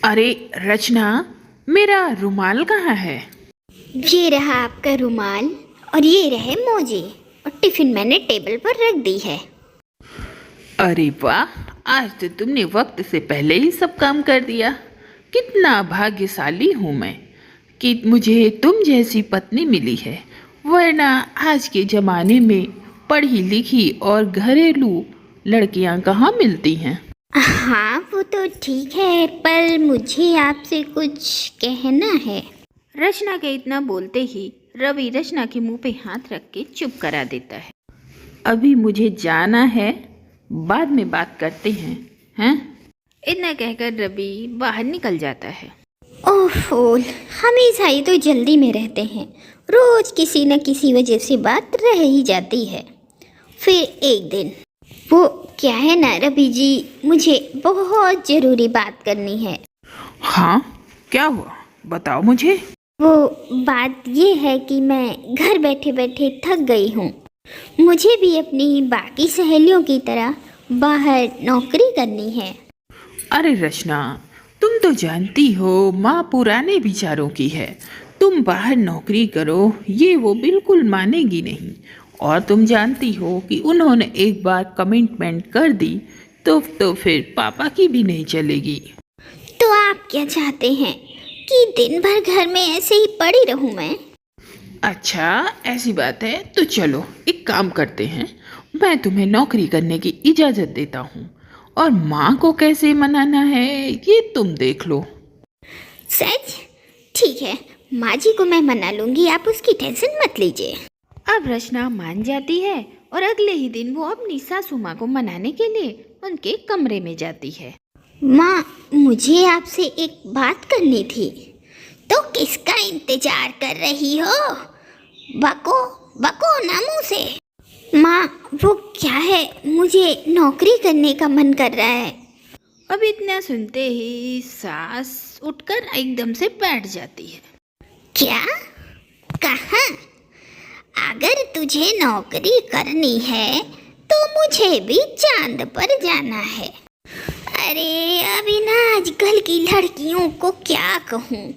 अरे रचना, मेरा रुमाल कहाँ है? ये रहा आपका रुमाल और ये रहे मोजे और टिफिन मैंने टेबल पर रख दी है। अरे वाह, आज तो तुमने वक्त से पहले ही सब काम कर दिया। कितना भाग्यशाली हूँ मैं कि मुझे तुम जैसी पत्नी मिली है, वरना आज के ज़माने में पढ़ी लिखी और घरेलू लड़कियां कहाँ मिलती हैं। हाँ वो तो ठीक है, पर मुझे आपसे कुछ कहना है। रचना के इतना बोलते ही रवि रचना के मुंह पे हाथ रख के चुप करा देता है। अभी मुझे जाना है, बाद में बात करते हैं? इतना कहकर रवि बाहर निकल जाता है। ओहो, हमेशा ही तो जल्दी में रहते हैं, रोज किसी न किसी वजह से बात रह ही जाती है। फिर एक दिन, वो क्या है ना रवि जी, मुझे बहुत ज़रूरी बात करनी है। हाँ, क्या हुआ बताओ मुझे। वो बात ये है कि मैं घर बैठे बैठे थक गई हूँ। मुझे भी अपनी बाकी सहेलियों की तरह बाहर नौकरी करनी है। अरे रचना, तुम तो जानती हो माँ पुराने विचारों की है। तुम बाहर नौकरी करो ये वो बिल्कुल मानेगी नहीं, और तुम जानती हो कि उन्होंने एक बार कमिटमेंट कर दी तो फिर पापा की भी नहीं चलेगी। तो आप क्या चाहते हैं कि दिन भर घर में ऐसे ही पड़ी रहूं मैं? अच्छा ऐसी बात है तो चलो एक काम करते हैं, मैं तुम्हें नौकरी करने की इजाज़त देता हूँ, और माँ को कैसे मनाना है ये तुम देख लो। सच? ठीक है, माँ जी को मैं मना लूंगी, आप उसकी टेंशन मत लीजिए। अब रचना मान जाती है और अगले ही दिन वो अपनी सासू माँ को मनाने के लिए उनके कमरे में जाती है। माँ, मुझे आपसे एक बात करनी थी। तो किसका इंतजार कर रही हो? बको बको ना मुँह से। माँ, वो क्या है, मुझे नौकरी करने का मन कर रहा है। अब इतना सुनते ही सास उठकर एकदम से बैठ जाती है। क्या? कहाँ? अगर तुझे नौकरी करनी है तो मुझे भी चांद पर जाना है। अरे अभी ना आजकल की लड़कियों को क्या कहूँ,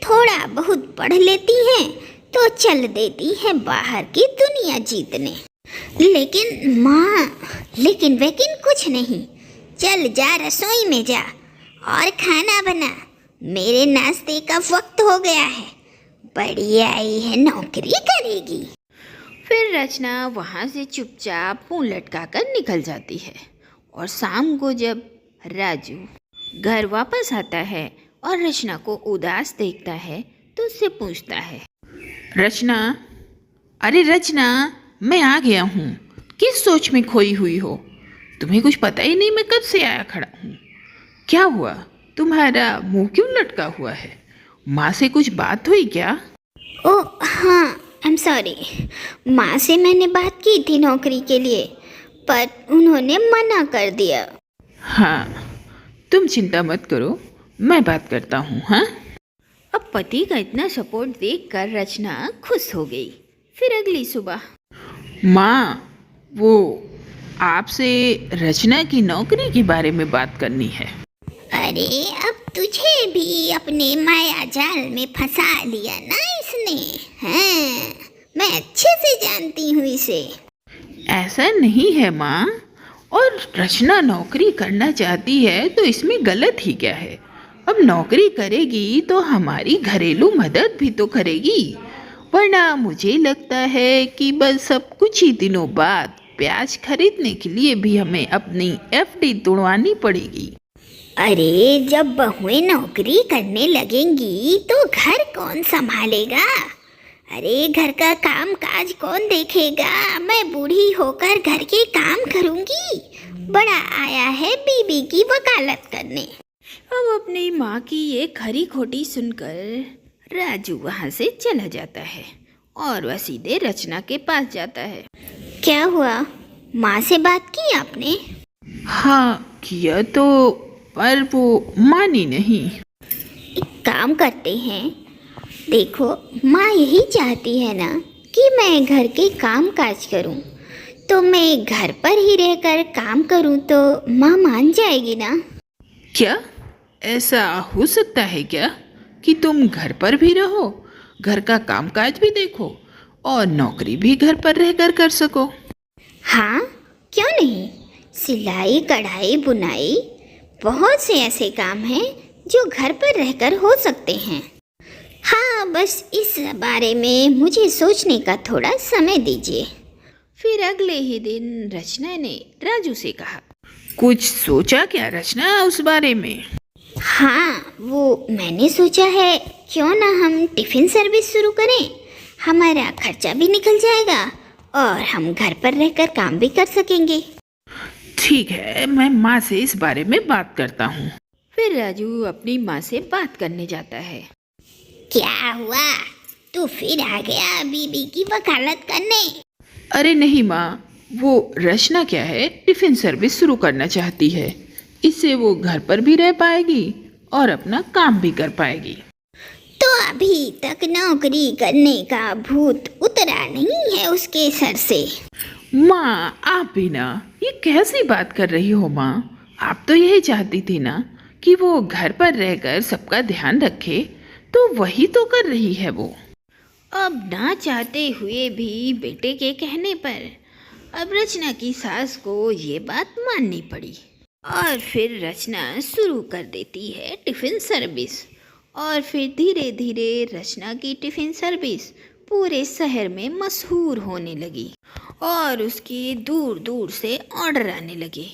थोड़ा बहुत पढ़ लेती हैं तो चल देती हैं बाहर की दुनिया जीतने। लेकिन माँ, लेकिन कुछ नहीं। चल जा रसोई में जा और खाना बना, मेरे नाश्ते का वक्त हो गया है। बड़ी आई है, नौकरी करेगी। फिर रचना वहाँ से चुपचाप मुंह लटकाकर निकल जाती है। और शाम को जब राजू घर वापस आता है और रचना को उदास देखता है तो उससे पूछता है। रचना, अरे रचना, मैं आ गया हूँ। किस सोच में खोई हुई हो? तुम्हें कुछ पता ही नहीं मैं कब से आया खड़ा हूँ। क्या हुआ, तुम्हारा मुंह क्यों लटका हुआ है? माँ से कुछ बात हुई क्या? ओ हाँ, आई एम सॉरी। माँ से मैंने बात की थी नौकरी के लिए, पर उन्होंने मना कर दिया। हाँ, तुम चिंता मत करो, मैं बात करता हूँ। हाँ, अब पति का इतना सपोर्ट देखकर रचना खुश हो गई। फिर अगली सुबह, माँ, वो आपसे रचना की नौकरी के बारे में बात करनी है। अरे अब तुझे भी अपने माया जाल में फंसा लिया ना इसने। हाँ, मैं अच्छे से जानती हूँ इसे। ऐसा नहीं है माँ, और रचना नौकरी करना चाहती है तो इसमें गलत ही क्या है? अब नौकरी करेगी तो हमारी घरेलू मदद भी तो करेगी, वरना मुझे लगता है कि बस अब कुछ ही दिनों बाद प्याज खरीदने के लिए भी हमें अपनी एफडी तोड़वानी पड़ेगी। अरे जब बहुएं नौकरी करने लगेंगी तो घर कौन संभालेगा? अरे घर का काम काज कौन देखेगा? मैं बूढ़ी होकर घर के काम करूंगी। बड़ा आया है बीबी की वकालत करने। अब अपनी माँ की ये खरी खोटी सुनकर राजू वहाँ से चला जाता है और वह सीधे रचना के पास जाता है। क्या हुआ, माँ से बात की आपने? हाँ किया तो, पर वो मानी नहीं। एक काम करते हैं, देखो माँ यही चाहती है ना कि मैं घर के काम काज करूं, तो मैं घर पर ही रहकर काम करूं तो माँ मान जाएगी ना? क्या ऐसा हो सकता है क्या कि तुम घर पर भी रहो, घर का कामकाज भी देखो और नौकरी भी घर पर रहकर कर सको? हाँ, क्यों नहीं। सिलाई, कढ़ाई, बुनाई, बहुत से ऐसे काम हैं जो घर पर रहकर हो सकते हैं। हाँ, बस इस बारे में मुझे सोचने का थोड़ा समय दीजिए। फिर अगले ही दिन रचना ने राजू से कहा, कुछ सोचा क्या रचना उस बारे में? हाँ, वो मैंने सोचा है, क्यों ना हम टिफ़िन सर्विस शुरू करें। हमारा खर्चा भी निकल जाएगा और हम घर पर रहकर काम भी कर सकेंगे। ठीक है, मैं माँ से इस बारे में बात करता हूँ। फिर राजू अपनी माँ से बात करने जाता है। क्या हुआ, तू फिर आ गया बीबी की वकालत करने? अरे नहीं माँ, वो रचना क्या है, टिफिन सर्विस शुरू करना चाहती है। इससे वो घर पर भी रह पाएगी और अपना काम भी कर पाएगी। तो अभी तक नौकरी करने का भूत उतरा नहीं है उसके सर से। माँ आप भी ना, ये कैसी बात कर रही हो माँ? आप तो यही चाहती थी ना कि वो घर पर रहकर सबका ध्यान रखे, तो वही तो कर रही है वो। अब ना चाहते हुए भी बेटे के कहने पर अब रचना की सास को ये बात माननी पड़ी और फिर रचना शुरू कर देती है टिफ़िन सर्विस। और फिर धीरे धीरे रचना की टिफ़िन सर्विस पूरे शहर में मशहूर होने लगी और उसके दूर दूर से ऑर्डर आने लगे।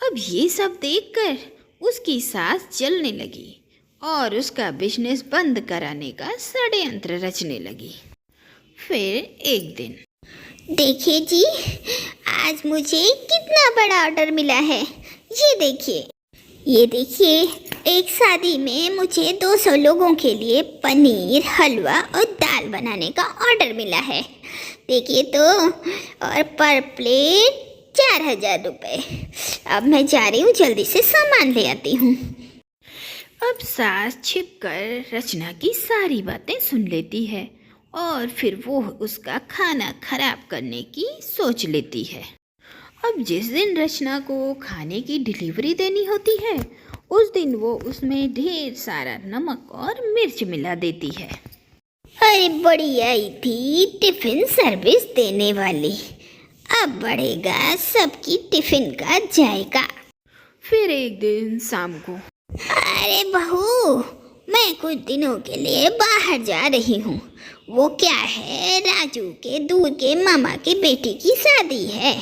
अब ये सब देखकर उसकी सास जलने लगी और उसका बिजनेस बंद कराने का षड्यंत्र रचने लगी। फिर एक दिन, देखिए जी, आज मुझे कितना बड़ा ऑर्डर मिला है। ये देखिए, एक शादी में मुझे 200 लोगों के लिए पनीर, हलवा और दाल बनाने का ऑर्डर मिला है। देखिए तो, और पर प्लेट 4000 रुपये। अब मैं जा रही हूँ, जल्दी से सामान ले आती हूँ। अब सास छिपकर रचना की सारी बातें सुन लेती है और फिर वो उसका खाना खराब करने की सोच लेती है। अब जिस दिन रचना को खाने की डिलीवरी देनी होती है, उस दिन वो उसमें ढेर सारा नमक और मिर्च मिला देती है। अरे बड़ी आई थी टिफ़िन सर्विस देने वाली, अब बढ़ेगा सबकी टिफ़िन का जायका। फिर एक दिन शाम को, अरे बहू, मैं कुछ दिनों के लिए बाहर जा रही हूँ। वो क्या है, राजू के दूर के मामा की बेटी की शादी है।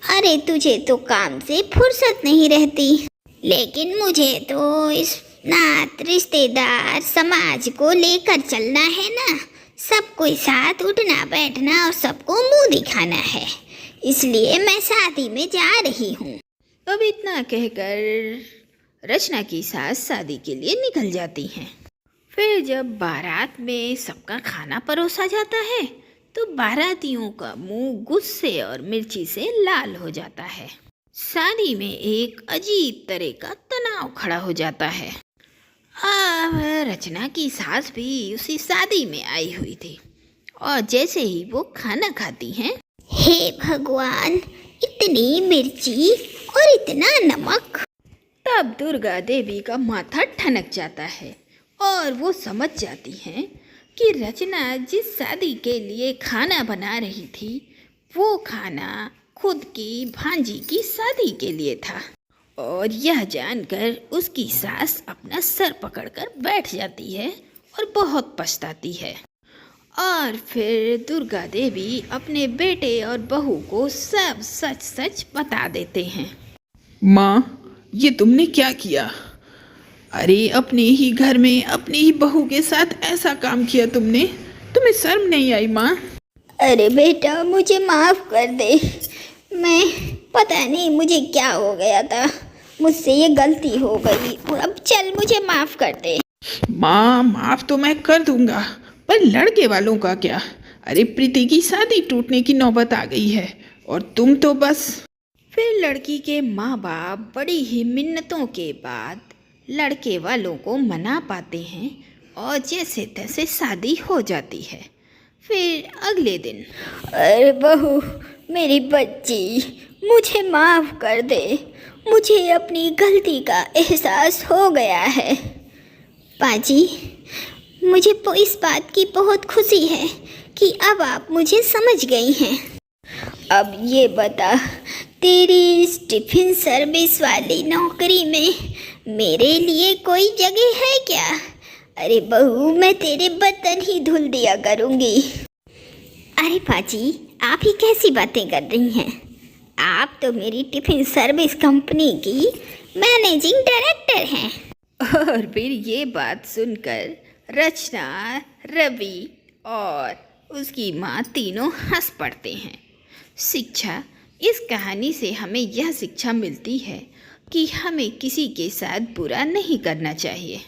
अरे तुझे तो काम से फुर्सत नहीं रहती, लेकिन मुझे तो इस नात, रिश्तेदार, समाज को लेकर चलना है ना। सबको साथ उठना बैठना और सबको मुंह दिखाना है, इसलिए मैं शादी में जा रही हूँ। अब इतना कहकर रचना की सास शादी के लिए निकल जाती हैं। फिर जब बारात में सबका खाना परोसा जाता है तो बारातियों का मुंह गुस्से और मिर्ची से लाल हो जाता है। शादी में एक अजीब तरह का तनाव खड़ा हो जाता है। अब रचना की सास भी उसी शादी में आई हुई थी और जैसे ही वो खाना खाती हैं, हे भगवान, इतनी मिर्ची और इतना नमक। तब दुर्गा देवी का माथा ठनक जाता है और वो समझ जाती हैं कि रचना जिस शादी के लिए खाना बना रही थी, वो खाना खुद की भांजी की शादी के लिए था। और यह जानकर उसकी सास अपना सर पकड़कर बैठ जाती है और बहुत पछताती है। और फिर दुर्गा देवी अपने बेटे और बहू को सब सच सच बता देते हैं। माँ, ये तुमने क्या किया? अरे अपने ही घर में अपनी ही बहू के साथ ऐसा काम किया तुमने, तुम्हें शर्म नहीं आई माँ? अरे बेटा, मुझे माफ़ कर दे। मैं पता नहीं मुझे क्या हो गया था, मुझसे ये गलती हो गई। अब चल, मुझे माफ़ कर दे। माँ, माफ़ तो मैं कर दूंगा, पर लड़के वालों का क्या? अरे प्रीति की शादी टूटने की नौबत आ गई है और तुम तो बस। फिर लड़की के माँ बाप बड़ी ही मिन्नतों के बाद लड़के वालों को मना पाते हैं और जैसे तैसे शादी हो जाती है। फिर अगले दिन, अरे बहू, मेरी बच्ची, मुझे माफ़ कर दे। मुझे अपनी गलती का एहसास हो गया है। पाजी, मुझे इस बात की बहुत खुशी है कि अब आप मुझे समझ गई हैं। अब ये बता, तेरी इस टिफ़िन सर्विस वाली नौकरी में मेरे लिए कोई जगह है क्या? अरे बहू, मैं तेरे बर्तन ही धुल दिया करूँगी। अरे पाजी, आप ही कैसी बातें कर रही हैं? आप तो मेरी टिफ़िन सर्विस कंपनी की मैनेजिंग डायरेक्टर हैं। और फिर ये बात सुनकर रचना, रवि और उसकी माँ तीनों हंस पड़ते हैं। शिक्षा, इस कहानी से हमें यह शिक्षा मिलती है कि हमें किसी के साथ बुरा नहीं करना चाहिए।